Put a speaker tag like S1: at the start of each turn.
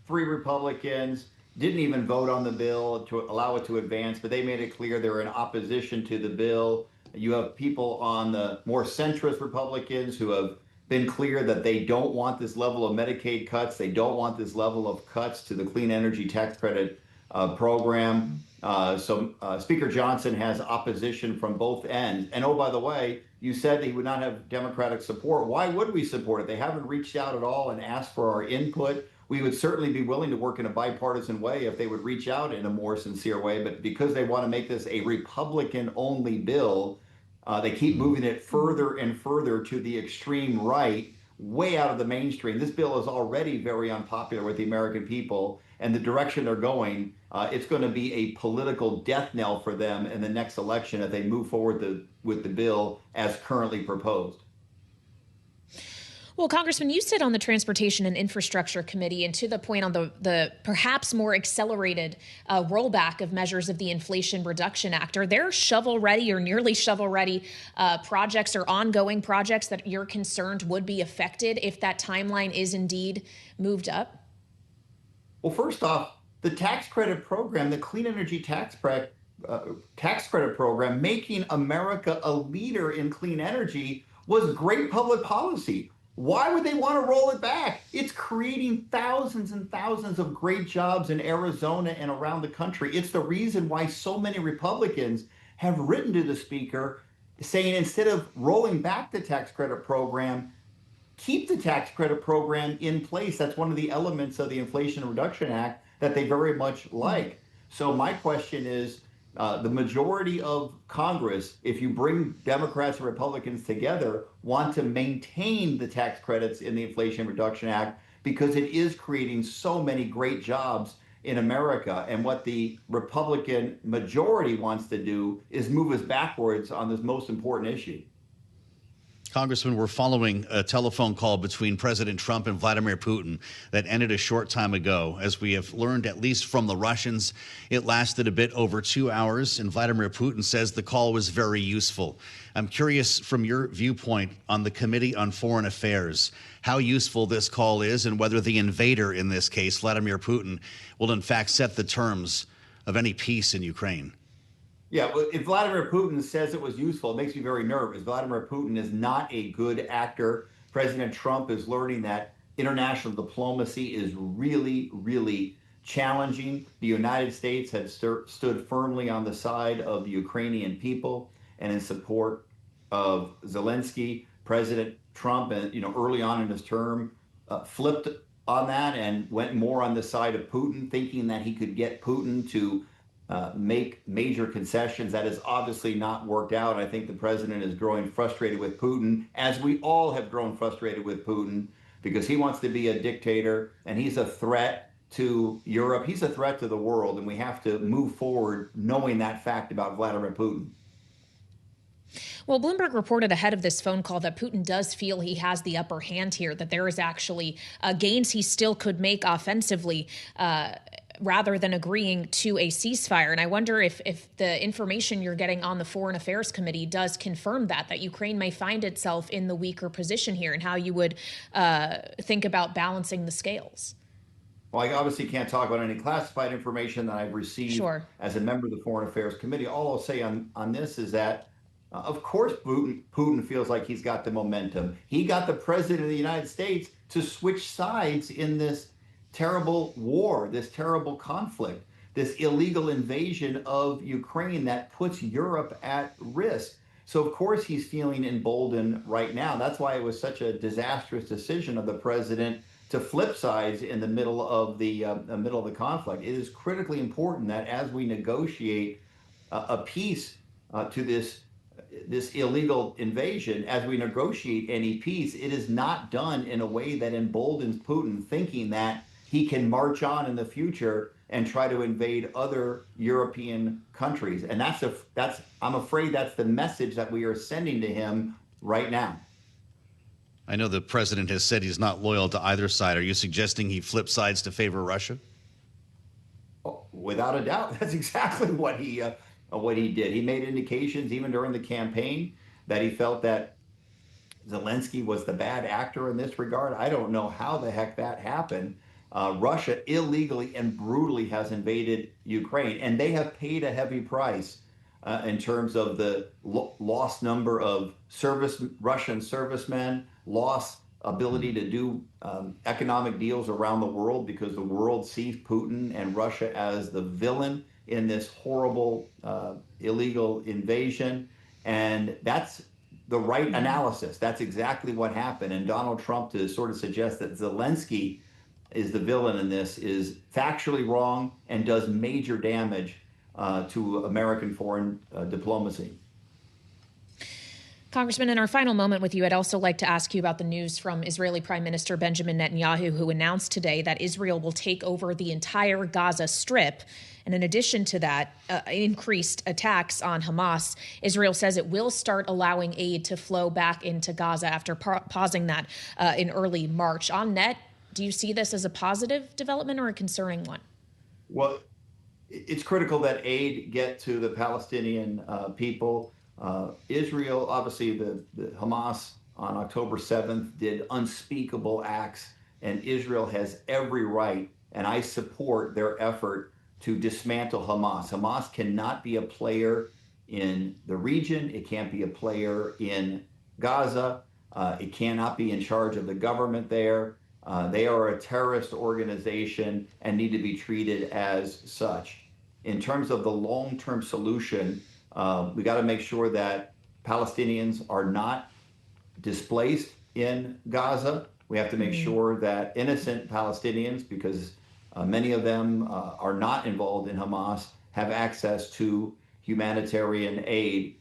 S1: 3 Republicans didn't even vote on the bill to allow it to advance, but they made it clear they're in opposition to the bill. You have people on the more centrist Republicans who have been clear that they don't want this level of Medicaid cuts. They don't want this level of cuts to the clean energy tax credit program. So Speaker Johnson has opposition from both ends. And oh, by the way, you said he would not have Democratic support. Why would we support it? They haven't reached out at all and asked for our input. We would certainly be willing to work in a bipartisan way if they would reach out in a more sincere way. But because they want to make this a Republican-only bill, they keep moving it further and further to the extreme right, way out of the mainstream. This bill is already very unpopular with the American people, and the direction they're going, it's going to be a political death knell for them in the next election if they move forward with the bill as currently proposed.
S2: Well, Congressman, you sit on the Transportation and Infrastructure Committee, and to the point on the perhaps more accelerated rollback of measures of the Inflation Reduction Act, are there shovel-ready or nearly shovel-ready projects or ongoing projects that you're concerned would be affected if that timeline is indeed moved up?
S1: Well, first off, the tax credit program, the clean energy tax credit program, making America a leader in clean energy was great public policy. Why would they want to roll it back? It's creating thousands and thousands of great jobs in Arizona and around the country. It's the reason why so many Republicans have written to the Speaker saying instead of rolling back the tax credit program, keep the tax credit program in place. That's one of the elements of the Inflation Reduction Act that they very much like. So my question is, the majority of Congress, if you bring Democrats and Republicans together, want to maintain the tax credits in the Inflation Reduction Act because it is creating so many great jobs in America. And what the Republican majority wants to do is move us backwards on this most important issue.
S3: Congressman, we're following a telephone call between President Trump and Vladimir Putin that ended a short time ago. As we have learned, at least from the Russians, it lasted a bit over 2 hours, and Vladimir Putin says the call was very useful. I'm curious from your viewpoint on the Committee on Foreign Affairs, how useful this call is and whether the invader in this case, Vladimir Putin, will in fact set the terms of any peace in Ukraine.
S1: Yeah, well, if Vladimir Putin says it was useful, it makes me very nervous. Vladimir Putin is not a good actor. President Trump is learning that international diplomacy is really, really challenging. The United States has stood firmly on the side of the Ukrainian people and in support of Zelensky. President Trump, early on in his term, flipped on that and went more on the side of Putin, thinking that he could get Putin to make major concessions. That has obviously not worked out. I think the president is growing frustrated with Putin, as we all have grown frustrated with Putin, because he wants to be a dictator and he's a threat to Europe. He's a threat to the world, and we have to move forward knowing that fact about Vladimir Putin.
S2: Well, Bloomberg reported ahead of this phone call that Putin does feel he has the upper hand here, that there is actually gains he still could make offensively rather than agreeing to a ceasefire. And I wonder if the information you're getting on the Foreign Affairs Committee does confirm that Ukraine may find itself in the weaker position here, and how you would think about balancing the scales.
S1: Well, I obviously can't talk about any classified information that I've received as a member of the Foreign Affairs Committee. All I'll say on this is that, of course, Putin feels like he's got the momentum. He got the president of the United States to switch sides in this terrible war, this terrible conflict, this illegal invasion of Ukraine that puts Europe at risk. So, of course, he's feeling emboldened right now. That's why it was such a disastrous decision of the president to flip sides in the middle of the conflict. It is critically important that as we negotiate a peace to this illegal invasion, as we negotiate any peace, it is not done in a way that emboldens Putin, thinking that he can march on in the future and try to invade other European countries. And I'm afraid that's the message that we are sending to him right now.
S3: I know the president has said he's not loyal to either side. Are you suggesting he flipped sides to favor Russia?
S1: Oh, without a doubt, that's exactly what he did. He made indications even during the campaign that he felt that Zelensky was the bad actor in this regard. I don't know how the heck that happened. Russia illegally and brutally has invaded Ukraine, and they have paid a heavy price in terms of the lost number of Russian servicemen, lost ability to do economic deals around the world because the world sees Putin and Russia as the villain in this horrible illegal invasion. And that's the right analysis. That's exactly what happened. And Donald Trump to sort of suggest that Zelensky is the villain in this is factually wrong and does major damage to American foreign diplomacy.
S2: Congressman, in our final moment with you, I'd also like to ask you about the news from Israeli Prime Minister Benjamin Netanyahu, who announced today that Israel will take over the entire Gaza Strip. And in addition to that, increased attacks on Hamas, Israel says it will start allowing aid to flow back into Gaza after pausing that in early March. On net, do you see this as a positive development or a concerning one?
S1: Well, it's critical that aid get to the Palestinian people. Israel, obviously, the Hamas on October 7th did unspeakable acts, and Israel has every right, and I support their effort to dismantle Hamas. Hamas cannot be a player in the region. It can't be a player in Gaza. It cannot be in charge of the government there. They are a terrorist organization and need to be treated as such. In terms of the long-term solution, we got to make sure that Palestinians are not displaced in Gaza. We have to make sure that innocent Palestinians, because many of them are not involved in Hamas, have access to humanitarian aid